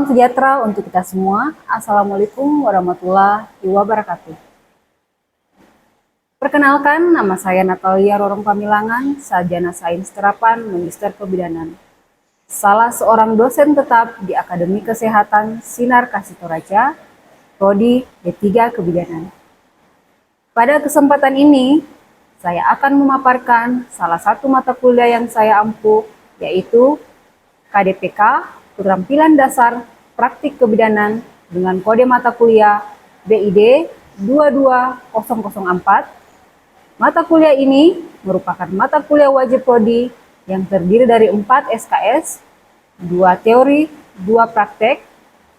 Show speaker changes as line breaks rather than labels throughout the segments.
Salam sejahtera untuk kita semua. Assalamualaikum warahmatullahi wabarakatuh. Perkenalkan, nama saya Natalia Rorong Pamilangan, Sarjana Sains Terapan, Magister Kebidanan. Salah seorang dosen tetap di Akademi Kesehatan Sinar Kasih Toraja, Prodi D3 Kebidanan. Pada kesempatan ini, saya akan memaparkan salah satu mata kuliah yang saya ampuh, yaitu KDPK, Keterampilan Dasar Praktik Kebidanan dengan kode mata kuliah BID 22004. Mata kuliah ini merupakan mata kuliah wajib prodi yang terdiri dari 4 SKS, 2 teori, 2 praktek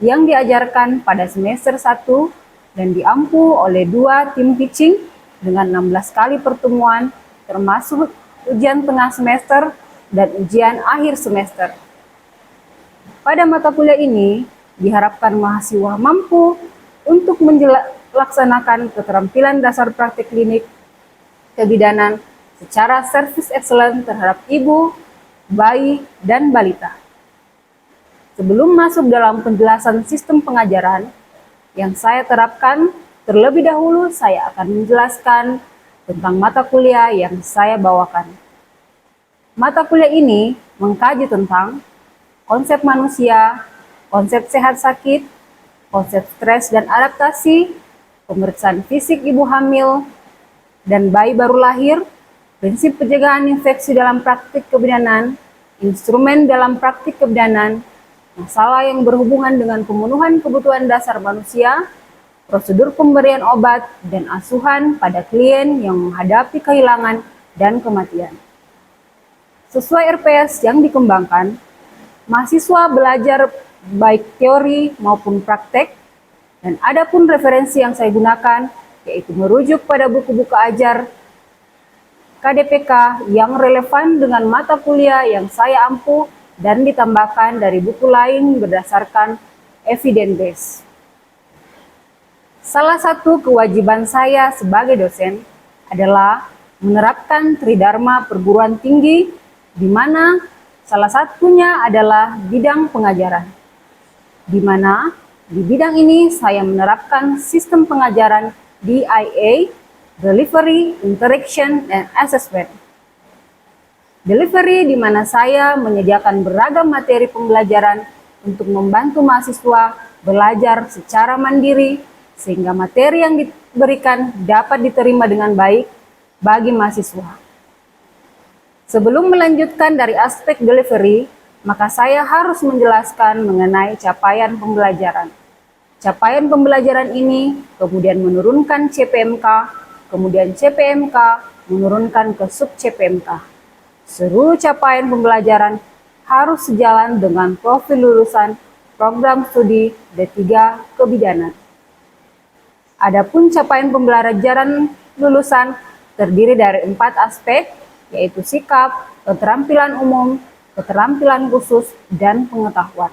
yang diajarkan pada semester 1 dan diampu oleh 2 tim teaching dengan 16 kali pertemuan termasuk ujian tengah semester dan ujian akhir semester. Pada mata kuliah ini, diharapkan mahasiswa mampu untuk melaksanakan keterampilan dasar praktik klinik kebidanan secara service excellent terhadap ibu, bayi, dan balita. Sebelum masuk dalam penjelasan sistem pengajaran yang saya terapkan, terlebih dahulu saya akan menjelaskan tentang mata kuliah yang saya bawakan. Mata kuliah ini mengkaji tentang konsep manusia, konsep sehat sakit, konsep stres dan adaptasi, pemeriksaan fisik ibu hamil dan bayi baru lahir, prinsip pencegahan infeksi dalam praktik kebidanan, instrumen dalam praktik kebidanan, masalah yang berhubungan dengan pemenuhan kebutuhan dasar manusia, prosedur pemberian obat dan asuhan pada klien yang menghadapi kehilangan dan kematian. Sesuai RPS yang dikembangkan, mahasiswa belajar baik teori maupun praktek, dan ada pun referensi yang saya gunakan, yaitu merujuk pada buku-buku ajar KDPK yang relevan dengan mata kuliah yang saya ampuh dan ditambahkan dari buku lain berdasarkan evidence base. Salah satu kewajiban saya sebagai dosen adalah menerapkan Tridharma perguruan tinggi, di mana salah satunya adalah bidang pengajaran, di mana di bidang ini saya menerapkan sistem pengajaran DIA, Delivery, Interaction, and Assessment. Delivery di mana saya menyediakan beragam materi pembelajaran untuk membantu mahasiswa belajar secara mandiri, sehingga materi yang diberikan dapat diterima dengan baik bagi mahasiswa. Sebelum melanjutkan dari aspek delivery, maka saya harus menjelaskan mengenai capaian pembelajaran. Capaian pembelajaran ini kemudian menurunkan CPMK, kemudian CPMK menurunkan ke sub-CPMK. Seluruh capaian pembelajaran harus sejalan dengan profil lulusan program studi D3 Kebidanan. Adapun capaian pembelajaran lulusan terdiri dari 4 aspek, yaitu sikap, keterampilan umum, keterampilan khusus, dan pengetahuan.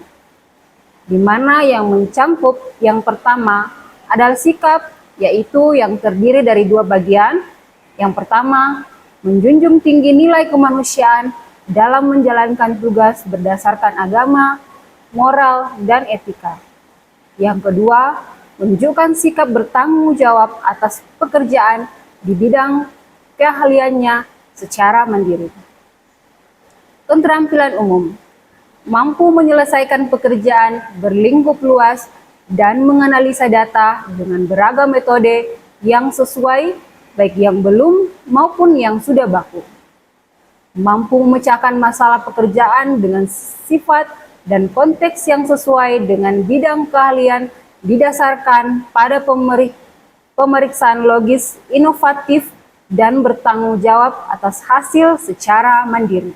Di mana yang mencakup yang pertama adalah sikap, yaitu yang terdiri dari 2 bagian. Yang pertama, menjunjung tinggi nilai kemanusiaan dalam menjalankan tugas berdasarkan agama, moral, dan etika. Yang kedua, menunjukkan sikap bertanggung jawab atas pekerjaan di bidang keahliannya secara mandiri. Keterampilan umum, mampu menyelesaikan pekerjaan berlingkup luas dan menganalisa data dengan beragam metode yang sesuai, baik yang belum maupun yang sudah baku. Mampu memecahkan masalah pekerjaan dengan sifat dan konteks yang sesuai dengan bidang keahlian didasarkan pada pemeriksaan logis inovatif dan bertanggung jawab atas hasil secara mandiri.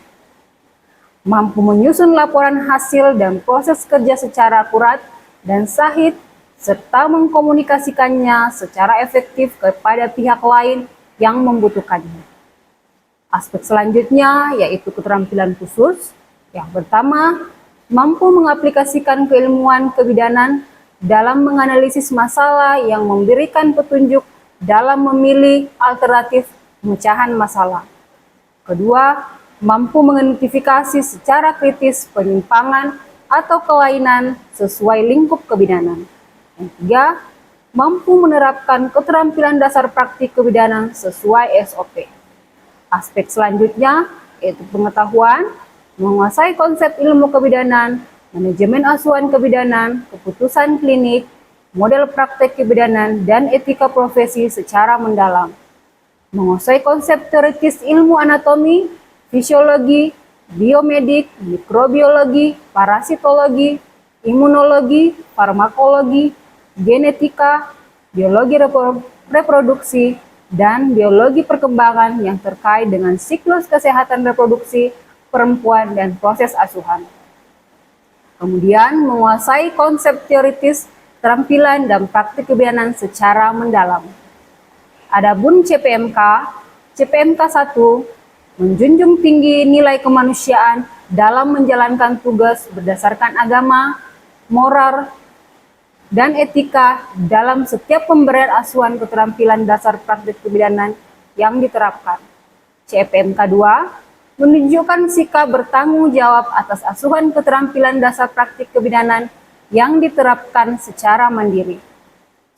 Mampu menyusun laporan hasil dan proses kerja secara akurat dan sahih, serta mengkomunikasikannya secara efektif kepada pihak lain yang membutuhkannya. Aspek selanjutnya yaitu keterampilan khusus. Yang pertama, mampu mengaplikasikan keilmuan kebidanan dalam menganalisis masalah yang memberikan petunjuk dalam memilih alternatif pemecahan masalah. Kedua, mampu mengidentifikasi secara kritis penyimpangan atau kelainan sesuai lingkup kebidanan. Yang ketiga, mampu menerapkan keterampilan dasar praktik kebidanan sesuai SOP. Aspek selanjutnya yaitu pengetahuan, menguasai konsep ilmu kebidanan, manajemen asuhan kebidanan, keputusan klinik, model praktek kebidanan, dan etika profesi secara mendalam. Menguasai konsep teoritis ilmu anatomi, fisiologi, biomedik, mikrobiologi, parasitologi, imunologi, farmakologi, genetika, biologi reproduksi, dan biologi perkembangan yang terkait dengan siklus kesehatan reproduksi perempuan dan proses asuhan. Kemudian menguasai konsep teoritis keterampilan dan praktik kebidanan secara mendalam. Adapun CPMK 1 menjunjung tinggi nilai kemanusiaan dalam menjalankan tugas berdasarkan agama, moral, dan etika dalam setiap pemberian asuhan keterampilan dasar praktik kebidanan yang diterapkan. CPMK 2 menunjukkan sikap bertanggung jawab atas asuhan keterampilan dasar praktik kebidanan yang diterapkan secara mandiri.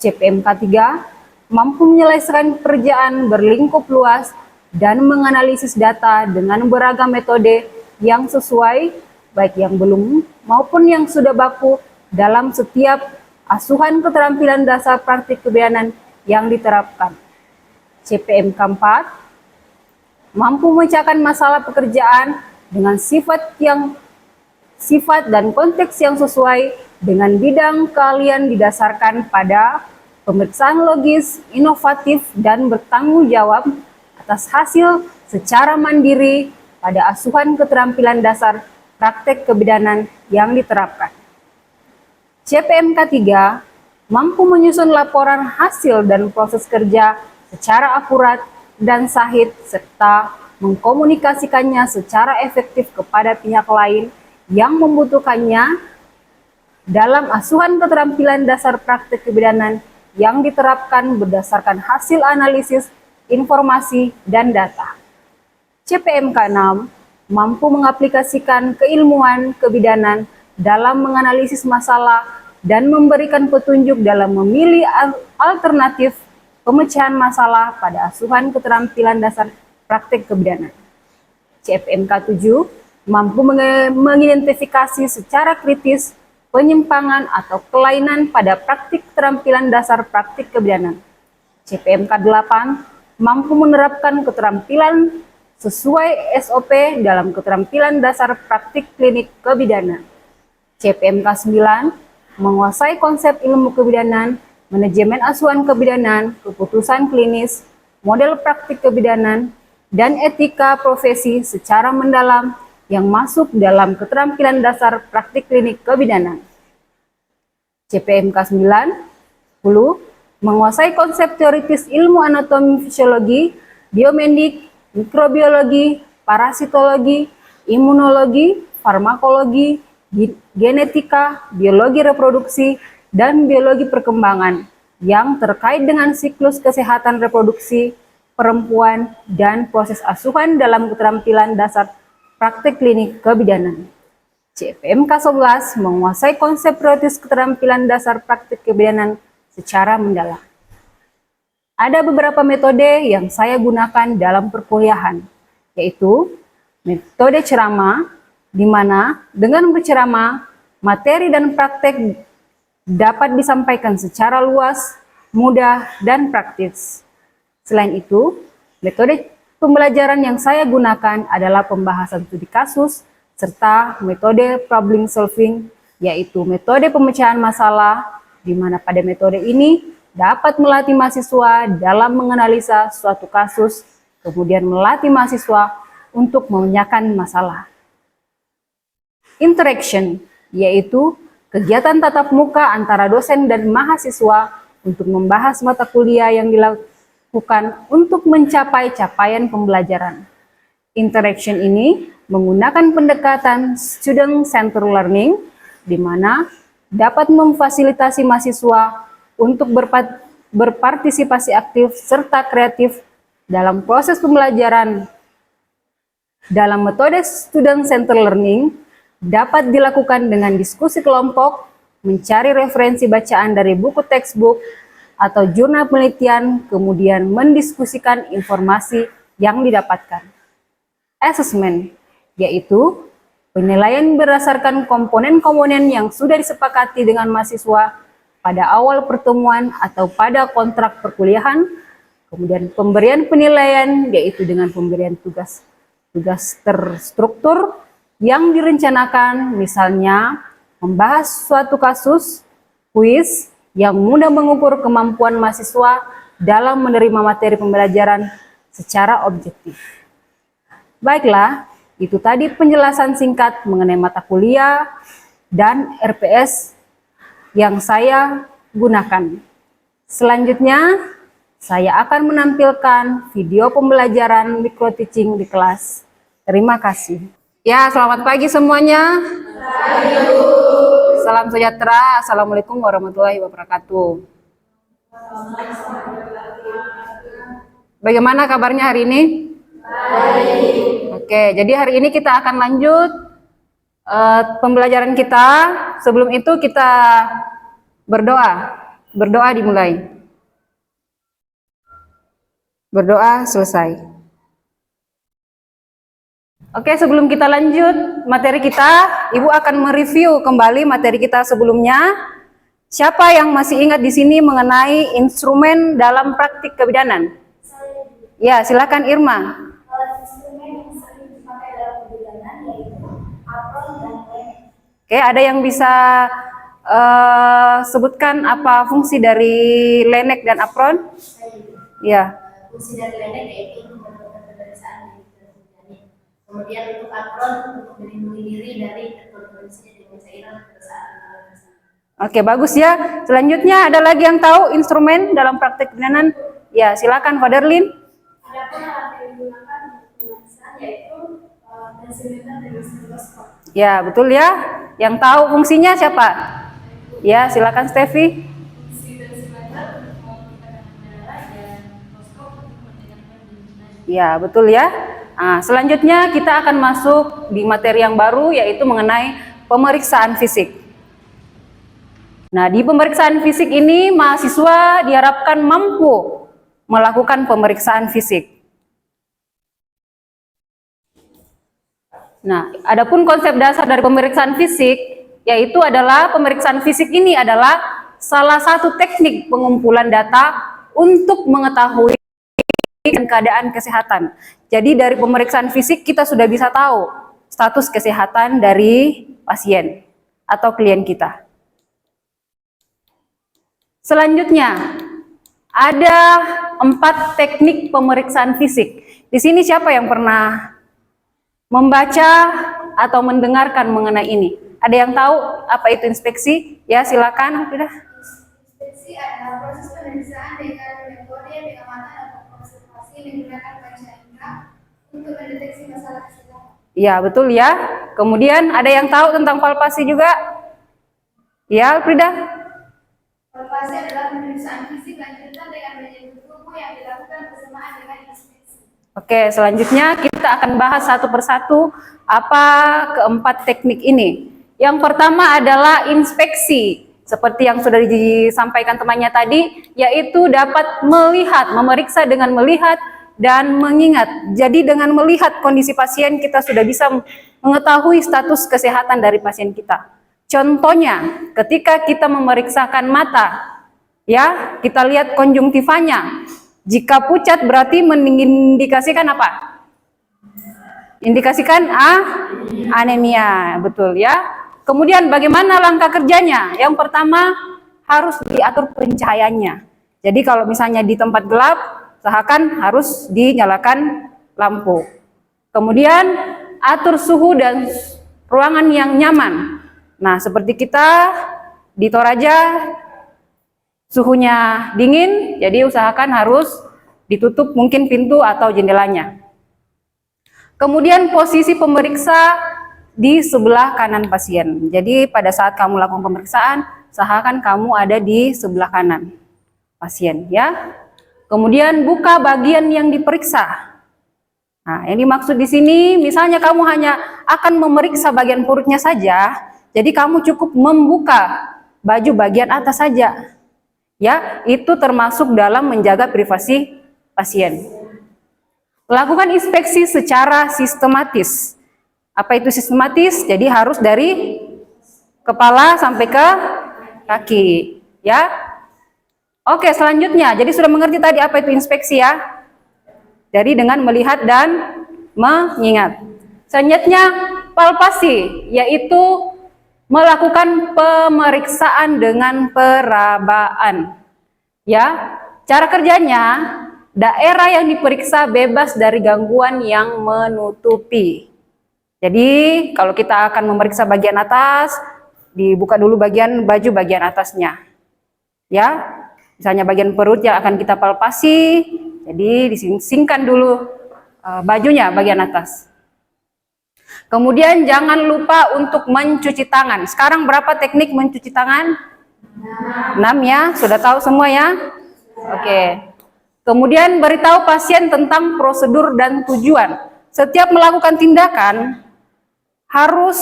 CPMK 3 mampu menyelesaikan pekerjaan berlingkup luas dan menganalisis data dengan beragam metode yang sesuai, baik yang belum maupun yang sudah baku dalam setiap asuhan keterampilan dasar praktik kebidanan yang diterapkan. CPMK 4 mampu memecahkan masalah pekerjaan dengan sifat dan konteks yang sesuai dengan bidang keahlian didasarkan pada pemeriksaan logis, inovatif, dan bertanggung jawab atas hasil secara mandiri pada asuhan keterampilan dasar praktek kebidanan yang diterapkan. CPMK 3 mampu menyusun laporan hasil dan proses kerja secara akurat dan sahih serta mengkomunikasikannya secara efektif kepada pihak lain yang membutuhkannya dalam asuhan keterampilan dasar praktik kebidanan yang diterapkan berdasarkan hasil analisis, informasi, dan data. CPMK 6 mampu mengaplikasikan keilmuan kebidanan dalam menganalisis masalah dan memberikan petunjuk dalam memilih alternatif pemecahan masalah pada asuhan keterampilan dasar praktik kebidanan. CPMK 7 mampu mengidentifikasi secara kritis penyimpangan atau kelainan pada praktik keterampilan dasar praktik kebidanan. CPMK 8 mampu menerapkan keterampilan sesuai SOP dalam keterampilan dasar praktik klinik kebidanan. CPMK 9 menguasai konsep ilmu kebidanan, manajemen asuhan kebidanan, keputusan klinis, model praktik kebidanan, dan etika profesi secara mendalam yang masuk dalam keterampilan dasar praktik klinik kebidanan. CPMK 10 menguasai konsep teoritis ilmu anatomi fisiologi, biomedik, mikrobiologi, parasitologi, imunologi, farmakologi, genetika, biologi reproduksi, dan biologi perkembangan yang terkait dengan siklus kesehatan reproduksi perempuan dan proses asuhan dalam keterampilan dasar praktik klinik kebidanan. CPMK 11 menguasai konsep teoritis keterampilan dasar praktik kebidanan secara mendalam. Ada beberapa metode yang saya gunakan dalam perkuliahan, yaitu metode ceramah, di mana dengan berceramah, materi dan praktek dapat disampaikan secara luas, mudah, dan praktis. Selain itu, metode pembelajaran yang saya gunakan adalah pembahasan studi kasus, serta metode problem solving, yaitu metode pemecahan masalah, di mana pada metode ini dapat melatih mahasiswa dalam menganalisa suatu kasus, kemudian melatih mahasiswa untuk memecahkan masalah. Interaction, yaitu kegiatan tatap muka antara dosen dan mahasiswa untuk membahas mata kuliah yang dilakukan untuk mencapai capaian pembelajaran. Interaction ini menggunakan pendekatan student-centered learning, di mana dapat memfasilitasi mahasiswa untuk berpartisipasi aktif serta kreatif dalam proses pembelajaran. Dalam metode student-centered learning, dapat dilakukan dengan diskusi kelompok, mencari referensi bacaan dari buku textbook atau jurnal penelitian, kemudian mendiskusikan informasi yang didapatkan. Assessment, yaitu penilaian berdasarkan komponen-komponen yang sudah disepakati dengan mahasiswa pada awal pertemuan atau pada kontrak perkuliahan. Kemudian pemberian penilaian, yaitu dengan pemberian tugas terstruktur yang direncanakan, misalnya membahas suatu kasus, kuis yang mudah mengukur kemampuan mahasiswa dalam menerima materi pembelajaran secara objektif. Baiklah, itu tadi penjelasan singkat mengenai mata kuliah dan RPS yang saya gunakan. Selanjutnya, saya akan menampilkan video pembelajaran micro teaching di kelas. Terima kasih. Ya, selamat pagi semuanya. Salam sejahtera. Assalamualaikum warahmatullahi wabarakatuh. Bagaimana kabarnya hari ini? Baik. Oke, jadi hari ini kita akan lanjut pembelajaran kita. Sebelum itu kita berdoa. Berdoa dimulai. Berdoa selesai. Oke, sebelum kita lanjut materi kita, Ibu akan mereview kembali materi kita sebelumnya. Siapa yang masih ingat di sini mengenai instrumen dalam praktik kebidanan? Ya, silakan Irma. Instrumen yang sering dipakai dalam kebidanan yaitu apron dan lenek. Oke, ada yang bisa sebutkan apa fungsi dari lenek dan apron? Ya. Fungsi dari lenek yaitu untuk melakukan pemeriksaan dari kemudian untuk apron untuk melindungi diri dari terkontaminasi dengan cairan saat pemeriksaan. Oke, bagus ya. Selanjutnya ada lagi yang tahu instrumen dalam praktek kebidanan? Ya, silakan Faderlin. Adapun alat yang digunakan untuk pemeriksaan yaitu tensiometer dan mikroskop. Ya, betul ya. Yang tahu fungsinya siapa? Ya, silakan Steffi. Ya, betul ya. Nah, selanjutnya kita akan masuk di materi yang baru, yaitu mengenai pemeriksaan fisik. Nah, di pemeriksaan fisik ini mahasiswa diharapkan mampu melakukan pemeriksaan fisik. Nah, adapun konsep dasar dari pemeriksaan fisik, yaitu adalah pemeriksaan fisik ini adalah salah satu teknik pengumpulan data untuk mengetahui keadaan kesehatan. Jadi dari pemeriksaan fisik kita sudah bisa tahu status kesehatan dari pasien atau klien kita. Selanjutnya, ada 4 teknik pemeriksaan fisik. Di sini siapa yang pernah membaca atau mendengarkan mengenai ini? Ada yang tahu apa itu inspeksi? Ya, silakan. Inspeksi adalah proses pemeriksaan dengan metode pengamatan atau observasi menggunakan panca indera untuk mendeteksi masalah kesehatan. Ya, betul ya. Kemudian ada yang tahu tentang palpasi juga? Ya, Frida? Palpasi adalah pemeriksaan fisik lanjutan dengan menyentuh tubuh yang dilakukan bersamaan dengan inspeksi. Oke, selanjutnya kita akan bahas satu persatu apa keempat teknik ini. Yang pertama adalah inspeksi, seperti yang sudah disampaikan temannya tadi, yaitu dapat melihat, memeriksa dengan melihat dan mengingat. Jadi dengan melihat kondisi pasien, kita sudah bisa mengetahui status kesehatan dari pasien kita. Contohnya, ketika kita memeriksakan mata, ya, kita lihat konjungtivanya. Jika pucat berarti mengindikasikan apa? Indikasikan anemia, betul ya. Kemudian bagaimana langkah kerjanya? Yang pertama harus diatur pencahayaannya. Jadi kalau misalnya di tempat gelap, usahakan harus dinyalakan lampu. Kemudian atur suhu dan ruangan yang nyaman. Nah, seperti kita di Toraja suhunya dingin, jadi usahakan harus ditutup mungkin pintu atau jendelanya. Kemudian posisi pemeriksa di sebelah kanan pasien. Jadi pada saat kamu lakukan pemeriksaan, usahakan kamu ada di sebelah kanan pasien ya. Kemudian buka bagian yang diperiksa. Nah, yang dimaksud di sini, misalnya kamu hanya akan memeriksa bagian perutnya saja, jadi kamu cukup membuka baju bagian atas saja. Ya, itu termasuk dalam menjaga privasi pasien. Lakukan inspeksi secara sistematis. Apa itu sistematis? Jadi harus dari kepala sampai ke kaki, ya. Oke, selanjutnya, jadi sudah mengerti tadi apa itu inspeksi ya? Jadi dengan melihat dan mengingat. Selanjutnya palpasi, yaitu melakukan pemeriksaan dengan perabaan. Ya, cara kerjanya, daerah yang diperiksa bebas dari gangguan yang menutupi. Jadi kalau kita akan memeriksa bagian atas, dibuka dulu bagian baju bagian atasnya. Ya, misalnya bagian perut yang akan kita palpasi, jadi disingkan dulu bajunya bagian atas. Kemudian jangan lupa untuk mencuci tangan. Sekarang berapa teknik mencuci tangan? 6 ya, sudah tahu semua ya? Oke. Kemudian beritahu pasien tentang prosedur dan tujuan. Setiap melakukan tindakan, harus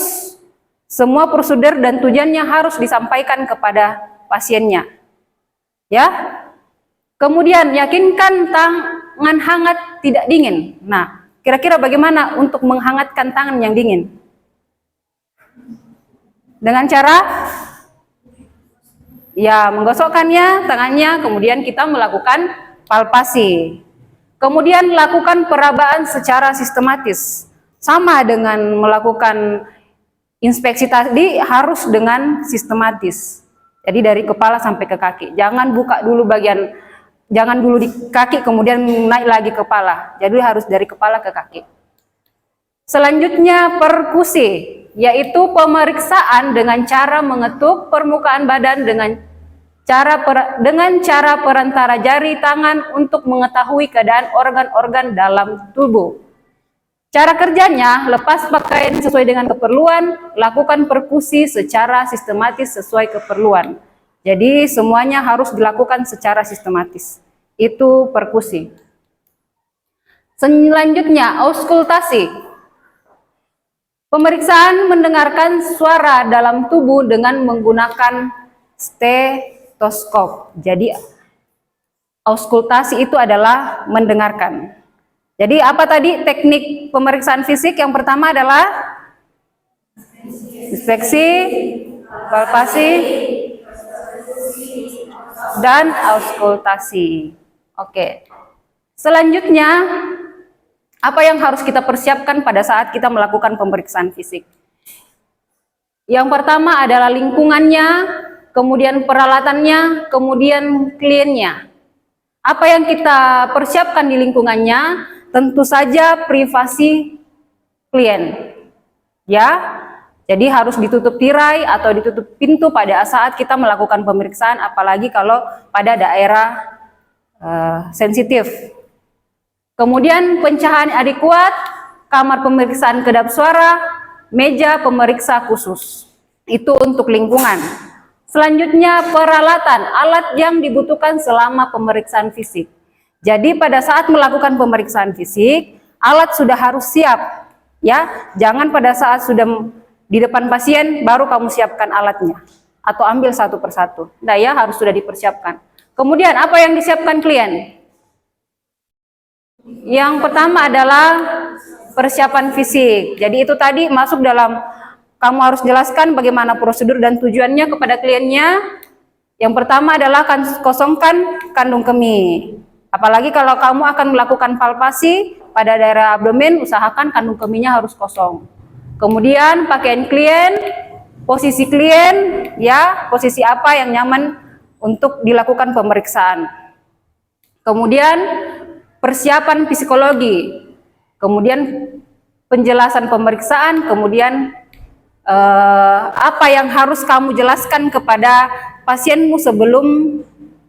semua prosedur dan tujuannya harus disampaikan kepada pasiennya. Ya. Kemudian yakinkan tangan hangat tidak dingin. Nah, kira-kira bagaimana untuk menghangatkan tangan yang dingin? Dengan cara ya menggosokkannya tangannya, kemudian kita melakukan palpasi. Kemudian lakukan perabaan secara sistematis. Sama dengan melakukan inspeksi tadi, harus dengan sistematis. Jadi dari kepala sampai ke kaki. Jangan buka dulu bagian, jangan dulu di kaki kemudian naik lagi ke kepala. Jadi harus dari kepala ke kaki. Selanjutnya perkusi, yaitu pemeriksaan dengan cara mengetuk permukaan badan dengan cara perantara jari tangan untuk mengetahui keadaan organ-organ dalam tubuh. Cara kerjanya, lepas pakaian sesuai dengan keperluan, lakukan perkusi secara sistematis sesuai keperluan. Jadi semuanya harus dilakukan secara sistematis. Itu perkusi. Selanjutnya, auskultasi. Pemeriksaan mendengarkan suara dalam tubuh dengan menggunakan stetoskop. Jadi auskultasi itu adalah mendengarkan. Jadi apa tadi teknik pemeriksaan fisik? Yang pertama adalah inspeksi, palpasi, dan auskultasi. Oke. Selanjutnya, apa yang harus kita persiapkan pada saat kita melakukan pemeriksaan fisik? Yang pertama adalah lingkungannya, kemudian peralatannya, kemudian kliennya. Apa yang kita persiapkan di lingkungannya? Tentu saja privasi klien. Ya, jadi harus ditutup tirai atau ditutup pintu pada saat kita melakukan pemeriksaan, apalagi kalau pada daerah sensitif. Kemudian pencahayaan adekuat, kamar pemeriksaan kedap suara, meja pemeriksa khusus. Itu untuk lingkungan. Selanjutnya peralatan, alat yang dibutuhkan selama pemeriksaan fisik. Jadi pada saat melakukan pemeriksaan fisik, alat sudah harus siap. Ya, jangan pada saat sudah di depan pasien baru kamu siapkan alatnya atau ambil satu persatu. Nah ya, harus sudah dipersiapkan. Kemudian apa yang disiapkan klien? Yang pertama adalah persiapan fisik. Jadi itu tadi masuk dalam, kamu harus jelaskan bagaimana prosedur dan tujuannya kepada kliennya. Yang pertama adalah kosongkan kandung kemih. Apalagi kalau kamu akan melakukan palpasi pada daerah abdomen, usahakan kandung kemihnya harus kosong. Kemudian pakaian klien, posisi klien, ya, posisi apa yang nyaman untuk dilakukan pemeriksaan. Kemudian persiapan psikologi, kemudian penjelasan pemeriksaan, kemudian apa yang harus kamu jelaskan kepada pasienmu sebelum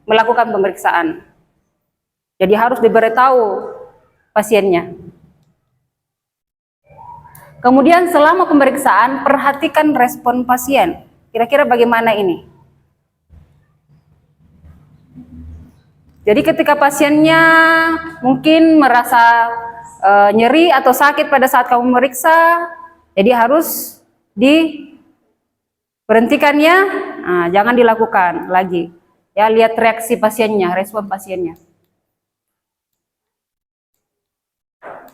melakukan pemeriksaan. Jadi harus diberitahu pasiennya. Kemudian selama pemeriksaan, perhatikan respon pasien. Kira-kira bagaimana ini? Jadi ketika pasiennya mungkin merasa nyeri atau sakit pada saat kamu memeriksa, jadi harus diberhentikan ya, jangan dilakukan lagi. Ya, lihat reaksi pasiennya, respon pasiennya.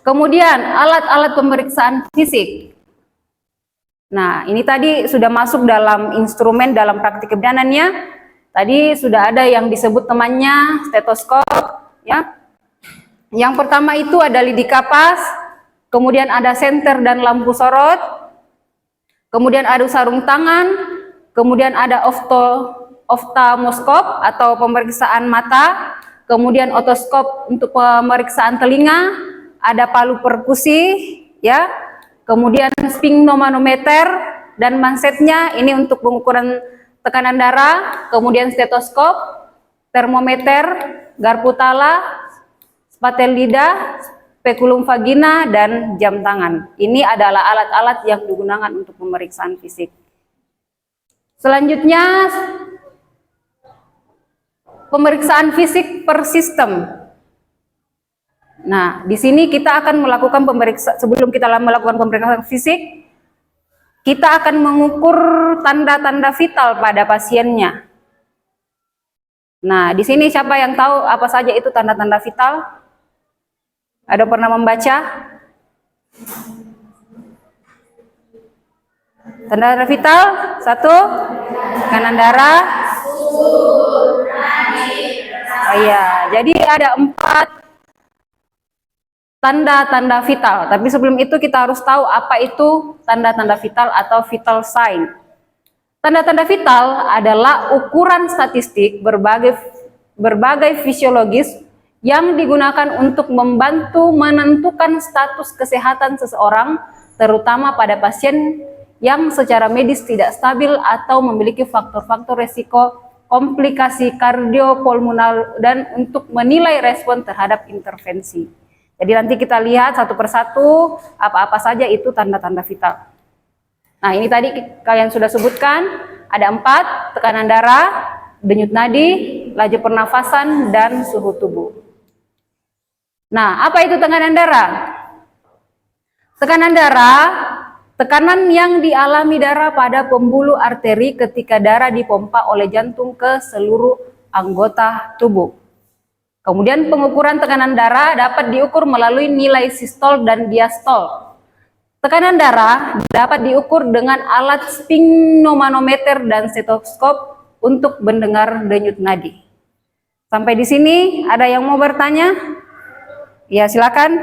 Kemudian alat-alat pemeriksaan fisik. Nah, ini tadi sudah masuk dalam instrumen dalam praktik kebidaanannya. Tadi sudah ada yang disebut temannya stetoskop, ya. Yang pertama itu ada lidi kapas, kemudian ada senter dan lampu sorot, kemudian ada sarung tangan, kemudian ada oftalmoskop atau pemeriksaan mata, kemudian otoskop untuk pemeriksaan telinga, ada palu perkusi, ya, kemudian sphygmomanometer dan mansetnya ini untuk pengukuran tekanan darah, kemudian stetoskop, termometer, garpu tala, spatel lidah, spekulum vagina, dan jam tangan. Ini adalah alat-alat yang digunakan untuk pemeriksaan fisik. Selanjutnya, pemeriksaan fisik per sistem. Nah, di sini kita akan melakukan pemeriksaan, sebelum kita melakukan pemeriksaan fisik, kita akan mengukur tanda-tanda vital pada pasiennya. Nah, di sini siapa yang tahu apa saja itu tanda-tanda vital? Ada pernah membaca? Tanda-tanda vital, satu, tekanan darah. Oh iya, jadi ada 4 tanda-tanda vital, tapi sebelum itu kita harus tahu apa itu tanda-tanda vital atau vital sign. Tanda-tanda vital adalah ukuran statistik berbagai fisiologis yang digunakan untuk membantu menentukan status kesehatan seseorang, terutama pada pasien yang secara medis tidak stabil atau memiliki faktor-faktor resiko komplikasi kardiopulmoner dan untuk menilai respon terhadap intervensi. Jadi nanti kita lihat satu persatu apa-apa saja itu tanda-tanda vital. Nah, ini tadi kalian sudah sebutkan, ada 4, tekanan darah, denyut nadi, laju pernafasan, dan suhu tubuh. Nah, apa itu tekanan darah? Tekanan darah, tekanan yang dialami darah pada pembuluh arteri ketika darah dipompa oleh jantung ke seluruh anggota tubuh. Kemudian pengukuran tekanan darah dapat diukur melalui nilai sistol dan diastol. Tekanan darah dapat diukur dengan alat sphygmomanometer dan stetoskop untuk mendengar denyut nadi. Sampai di sini ada yang mau bertanya? Ya, silakan.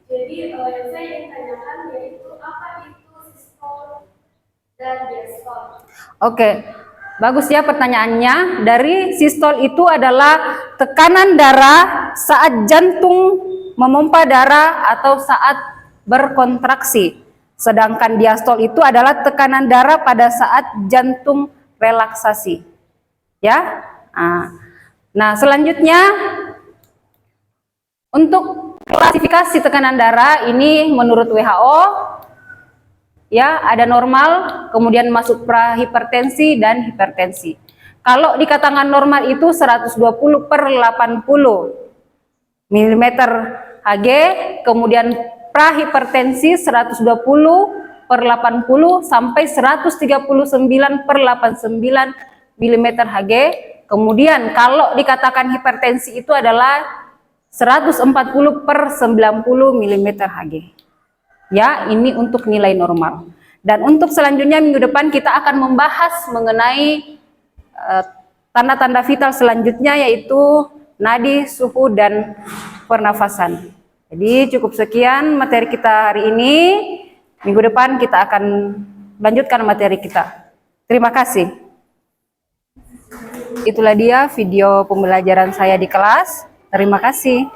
Jadi yang saya ingin tanyakan yaitu apa itu sistol dan diastol?
Oke. Bagus ya pertanyaannya. Dari sistol itu adalah tekanan darah saat jantung memompa darah atau saat berkontraksi. Sedangkan diastol itu adalah tekanan darah pada saat jantung relaksasi. Ya. Nah, selanjutnya untuk klasifikasi tekanan darah ini menurut WHO ya, ada normal, kemudian masuk prahipertensi dan hipertensi. Kalau dikatakan normal itu 120/80 mm Hg, kemudian prahipertensi 120/80 sampai 139/89 mm Hg. Kemudian kalau dikatakan hipertensi itu adalah 140/90 mm Hg. Ya, ini untuk nilai normal. Dan untuk selanjutnya minggu depan kita akan membahas mengenai tanda-tanda vital selanjutnya yaitu nadi, suhu, dan pernafasan. Jadi cukup sekian materi kita hari ini. Minggu depan kita akan lanjutkan materi kita. Terima kasih. Itulah dia video pembelajaran saya di kelas. Terima kasih.